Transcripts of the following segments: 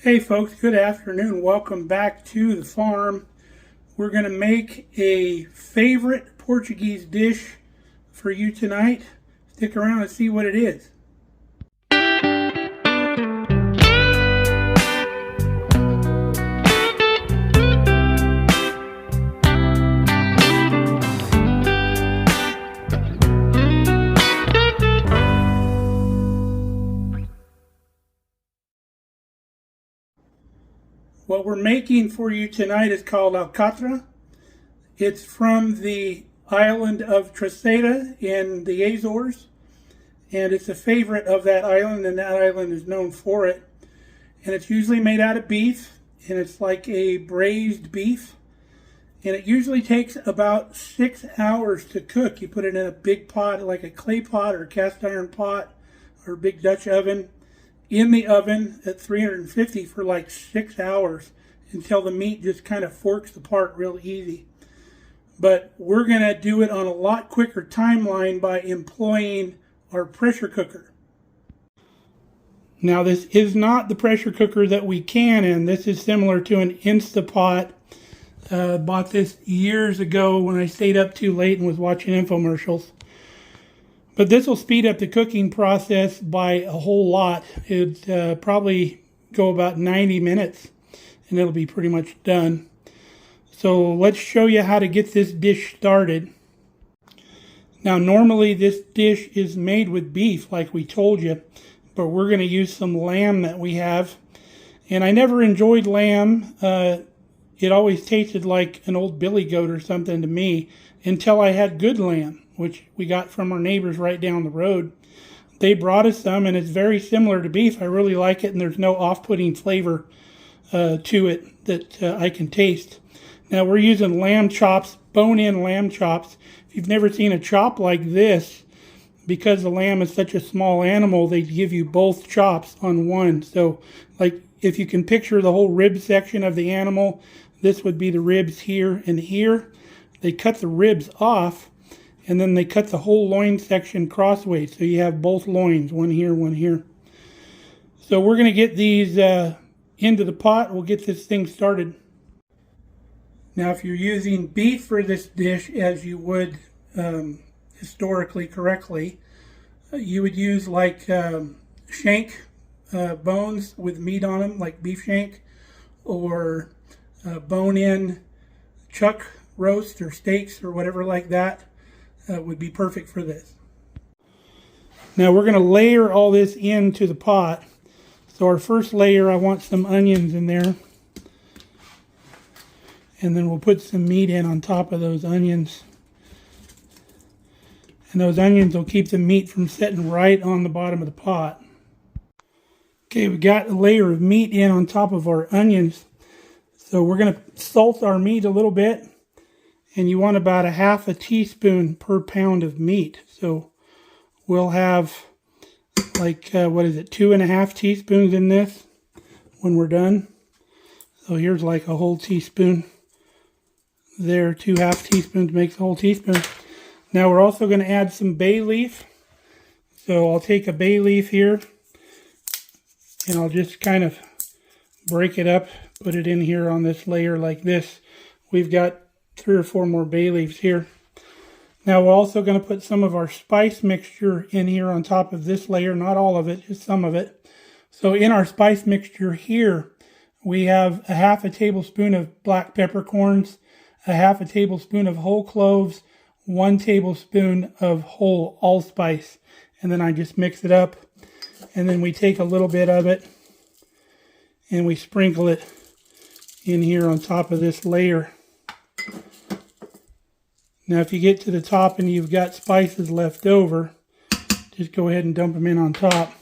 Hey folks, good afternoon. Welcome back to the farm. We're going to make a favorite Portuguese dish for you tonight. Stick around and see what it is. What we're making for you tonight is called Alcatra. It's from the island of Treseda in the Azores, and it's a favorite of that island, and that island is known for it. And it's usually made out of beef, and it's like a braised beef, and it usually takes about 6 hours to cook. You put it in a big pot, like a clay pot or a cast iron pot or a big Dutch oven, in the oven at 350 for like 6 hours until the meat just kind of forks apart real easy. But we're going to do it on a lot quicker timeline by employing our pressure cooker. Now this is not the pressure cooker that we can in. This is similar to an Instapot. Bought this years ago when I stayed up too late and was watching infomercials. But this will speed up the cooking process by a whole lot. It'd probably go about 90 minutes and it'll be pretty much done. So let's show you how to get this dish started. Now normally this dish is made with beef like we told you, but we're going to use some lamb that we have. And I never enjoyed lamb. It always tasted like an old billy goat or something to me until I had good lamb, which we got from our neighbors right down the road. They brought us some, and it's very similar to beef. I really like it, and there's no off-putting flavor to it that I can taste. Now we're using lamb chops, bone-in lamb chops. If you've never seen a chop like this, because the lamb is such a small animal, they give you both chops on one. So like if you can picture the whole rib section of the animal, this would be the ribs here and here. They cut the ribs off, and then they cut the whole loin section crossways. So you have both loins, one here, one here. So we're going to get these into the pot. We'll get this thing started. Now if you're using beef for this dish, as you would historically correctly, you would use like shank bones with meat on them, like beef shank, or bone-in chuck roast or steaks or whatever like that. Would be perfect for this. Now we're going to layer all this into the pot. So our first layer, I want some onions in there. And then we'll put some meat in on top of those onions. And those onions will keep the meat from sitting right on the bottom of the pot. Okay, we got a layer of meat in on top of our onions. So we're going to salt our meat a little bit. And you want about a half a teaspoon per pound of meat. So we'll have like, 2.5 teaspoons in this when we're done. So here's like a whole teaspoon. There, 2.5 teaspoons makes a whole teaspoon. Now we're also going to add some bay leaf. So I'll take a bay leaf here and I'll just kind of break it up, put it in here on this layer like this. We've got 3 or 4 more bay leaves here. Now we're also going to put some of our spice mixture in here on top of this layer, not all of it, just some of it. So in our spice mixture here, we have a half a tablespoon of black peppercorns, a half a tablespoon of whole cloves, 1 tablespoon of whole allspice, and then I just mix it up, and then we take a little bit of it and we sprinkle it in here on top of this layer. Now if you get to the top and you've got spices left over, just go ahead and dump them in on top.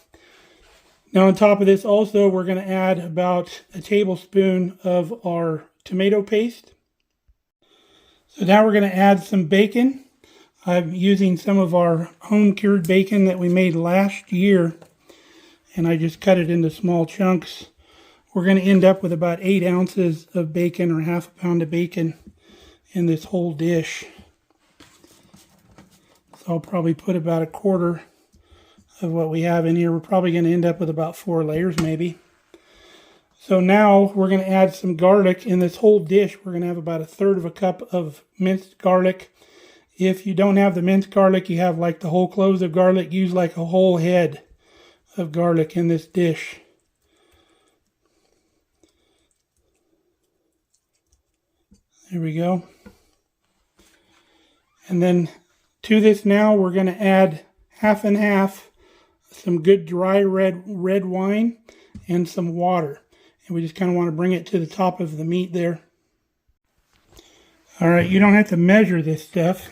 Now on top of this also, we're going to add about a tablespoon of our tomato paste. So now we're going to add some bacon. I'm using some of our home cured bacon that we made last year, and I just cut it into small chunks. We're going to end up with about 8 ounces of bacon, or half a pound of bacon, in this whole dish. So I'll probably put about a quarter of what we have in here. We're probably going to end up with about 4 layers maybe. So now we're going to add some garlic. In this whole dish, we're going to have about 1/3 cup of minced garlic. If you don't have the minced garlic, you have like the whole cloves of garlic, use like a whole head of garlic in this dish. There we go. And then to this now, we're going to add half and half some good dry red wine and some water. And we just kind of want to bring it to the top of the meat there. All right, you don't have to measure this stuff.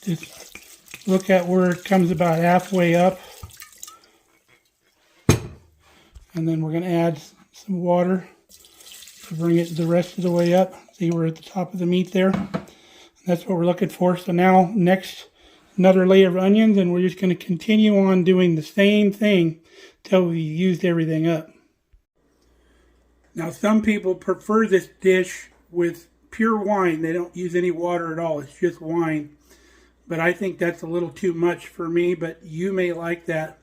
Just look at where it comes about halfway up. And then we're going to add some water to bring it the rest of the way up. See, we're at the top of the meat there. That's what we're looking for. So now, next, another layer of onions, and we're just going to continue on doing the same thing till we used everything up. Now, some people prefer this dish with pure wine. They don't use any water at all. It's just wine. But I think that's a little too much for me, but you may like that.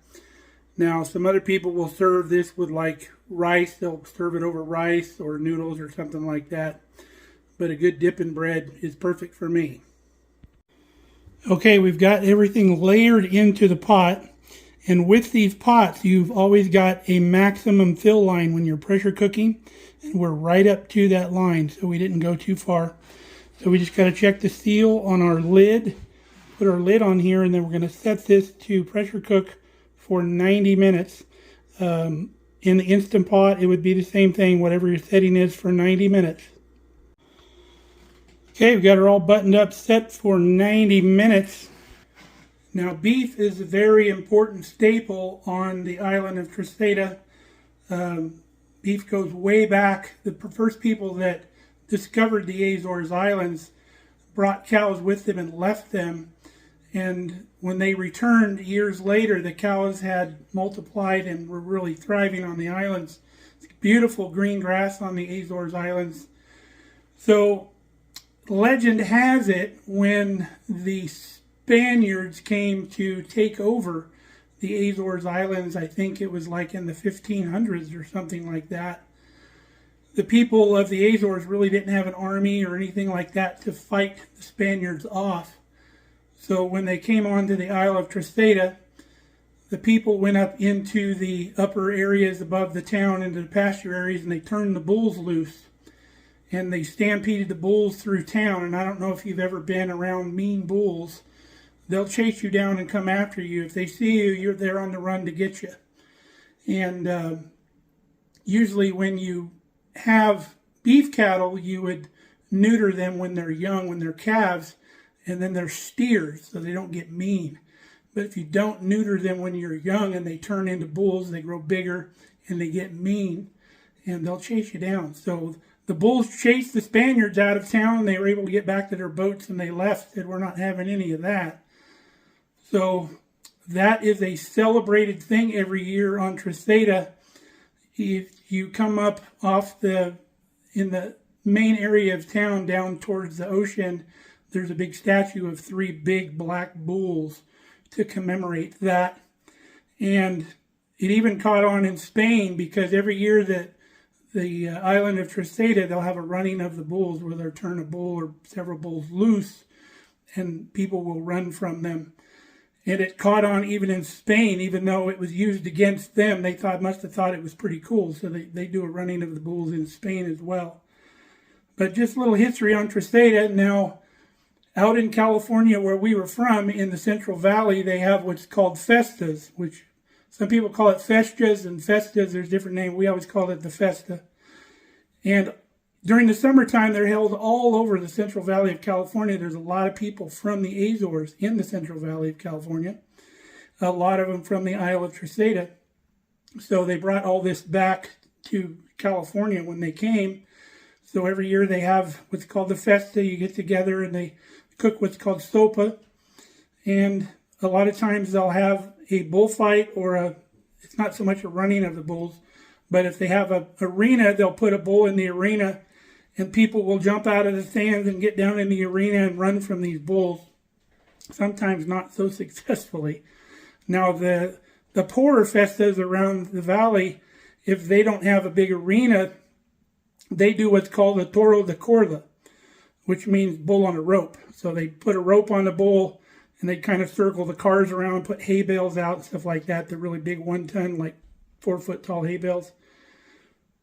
Now, some other people will serve this with like rice. They'll serve it over rice or noodles or something like that. But a good dipping bread is perfect for me. Okay, we've got everything layered into the pot. And with these pots, you've always got a maximum fill line when you're pressure cooking. And we're right up to that line, so we didn't go too far. So we just got to check the seal on our lid. Put our lid on here, and then we're going to set this to pressure cook for 90 minutes. In the Instant Pot, it would be the same thing, whatever your setting is for 90 minutes. Okay, we've got her all buttoned up, set for 90 minutes. Now, beef is a very important staple on the island of Treseda. Beef goes way back. The first people that discovered the Azores Islands brought cows with them and left them. And when they returned years later, the cows had multiplied and were really thriving on the islands. It's beautiful green grass on the Azores Islands. So legend has it when the Spaniards came to take over the Azores Islands, I think it was like in the 1500s or something like that. The people of the Azores really didn't have an army or anything like that to fight the Spaniards off. So when they came onto the Isle of Treseda, the people went up into the upper areas above the town, into the pasture areas, and they turned the bulls loose. And they stampeded the bulls through town. And I don't know if you've ever been around mean bulls. They'll chase you down and come after you. If they see you, they're on the run to get you. And usually when you have beef cattle, you would neuter them when they're young, when they're calves. And then they're steers, so they don't get mean. But if you don't neuter them when you're young and they turn into bulls, they grow bigger and they get mean. And they'll chase you down. So the bulls chased the Spaniards out of town. They were able to get back to their boats and they left. Said, we're not having any of that. So that is a celebrated thing every year on Treseda. If you come up in the main area of town down towards the ocean, there's a big statue of 3 big black bulls to commemorate that. And it even caught on in Spain because every year that the island of Treseda, they'll have a running of the bulls where they'll turn a bull or several bulls loose and people will run from them. And it caught on even in Spain, even though it was used against them. They must have thought it was pretty cool. So they do a running of the bulls in Spain as well. But just a little history on Treseda. Now, out in California, where we were from, in the Central Valley, they have what's called festas, which some people call it festas and festas. There's different names. We always call it the festa. And during the summertime, they're held all over the Central Valley of California. There's a lot of people from the Azores in the Central Valley of California. A lot of them from the Isle of Treseda. So they brought all this back to California when they came. So every year they have what's called the festa. You get together and they cook what's called sopa, and a lot of times they'll have a bullfight or it's not so much a running of the bulls, but if they have an arena, they'll put a bull in the arena and people will jump out of the stands and get down in the arena and run from these bulls, sometimes not so successfully. Now the poorer festas around the valley, if they don't have a big arena, they do what's called a toro de corda, which means bull on a rope. So they put a rope on the bull and they kind of circle the cars around, put hay bales out and stuff like that. They're really big 1 ton, like 4 foot tall hay bales.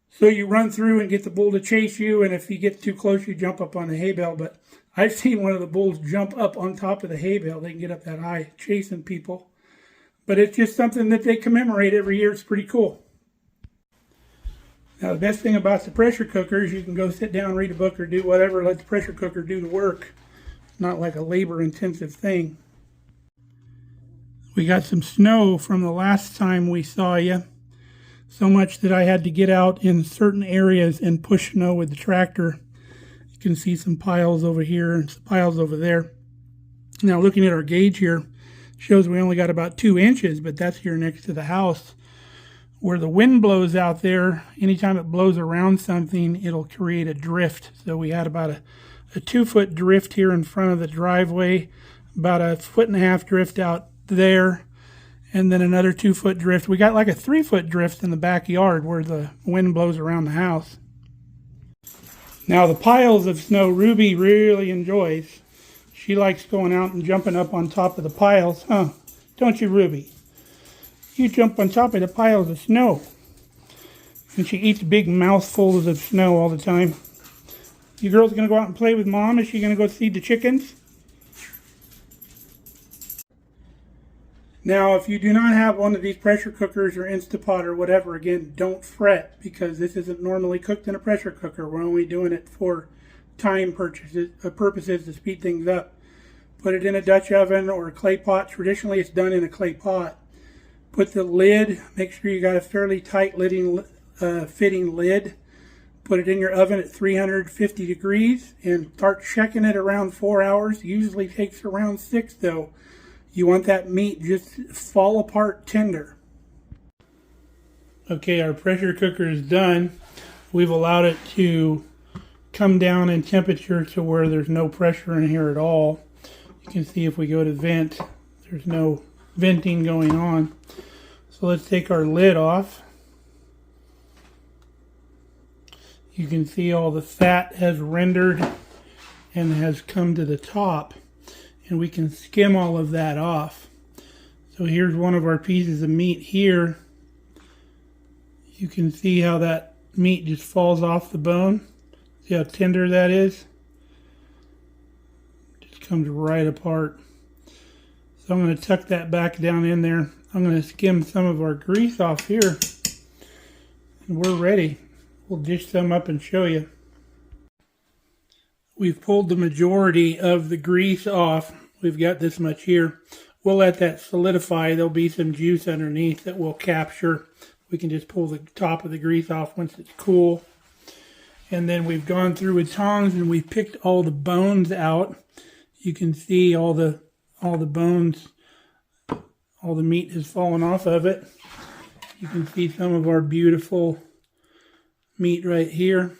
So you run through and get the bull to chase you, and if you get too close, you jump up on the hay bale. But I've seen one of the bulls jump up on top of the hay bale. They can get up that high chasing people. But it's just something that they commemorate every year. It's pretty cool. Now, the best thing about the pressure cooker is you can go sit down, read a book, or do whatever. Let the pressure cooker do the work. It's not like a labor-intensive thing. We got some snow from the last time we saw you. So much that I had to get out in certain areas and push snow with the tractor. You can see some piles over here and some piles over there. Now, looking at our gauge here, shows we only got about 2 inches, but that's here next to the house. Where the wind blows out there, anytime it blows around something, it'll create a drift. So we had about a 2 foot drift here in front of the driveway, about a 1.5 foot drift out there, and then another 2 foot drift. We got like a 3 foot drift in the backyard where the wind blows around the house. Now the piles of snow Ruby really enjoys. She likes going out and jumping up on top of the piles, huh? Don't you, Ruby? You jump on top of the piles of snow. And she eats big mouthfuls of snow all the time. You girls going to go out and play with Mom? Is she going to go feed the chickens? Now, if you do not have one of these pressure cookers or Instapot or whatever, again, don't fret, because this isn't normally cooked in a pressure cooker. We're only doing it for time purposes to speed things up. Put it in a Dutch oven or a clay pot. Traditionally, it's done in a clay pot. Put the lid, make sure you got a fairly tight fitting lid. Put it in your oven at 350 degrees and start checking it around 4 hours. Usually takes around 6 though. You want that meat just fall apart tender. Okay, our pressure cooker is done. We've allowed it to come down in temperature to where there's no pressure in here at all. You can see if we go to vent, there's no venting going on. So let's take our lid off. You can see all the fat has rendered and has come to the top, and we can skim all of that off. So here's one of our pieces of meat here. You can see how that meat just falls off the bone. See how tender that is? Just comes right apart. So I'm going to tuck that back down in there. I'm going to skim some of our grease off here. And we're ready. We'll dish some up and show you. We've pulled the majority of the grease off. We've got this much here. We'll let that solidify. There'll be some juice underneath that we'll capture. We can just pull the top of the grease off once it's cool. And then we've gone through with tongs and we've picked all the bones out. You can see all the bones, all the meat has fallen off of it. You can see some of our beautiful meat right here. I'm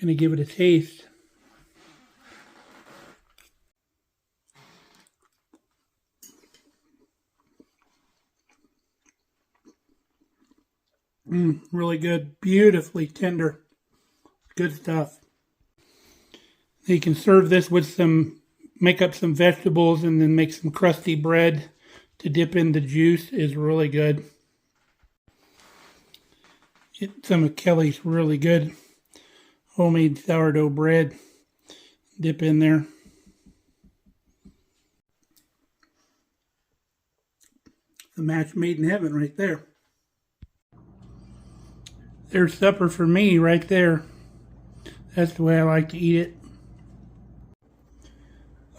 going to give it a taste. Really good, beautifully tender, good stuff. You can serve this with make up some vegetables and then make some crusty bread to dip in the juice. Is really good. Some of Kelly's really good homemade sourdough bread. Dip in there. A match made in heaven right there. There's supper for me right there. That's the way I like to eat it.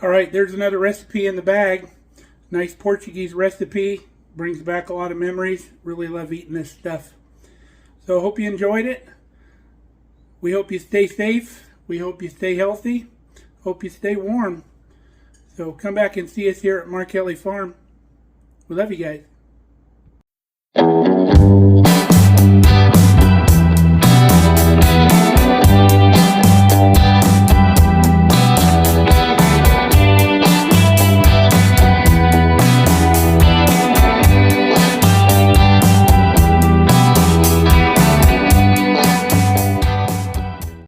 Alright, there's another recipe in the bag. Nice Portuguese recipe. Brings back a lot of memories. Really love eating this stuff. So I hope you enjoyed it. We hope you stay safe. We hope you stay healthy. Hope you stay warm. So come back and see us here at Markelly Farm. We love you guys.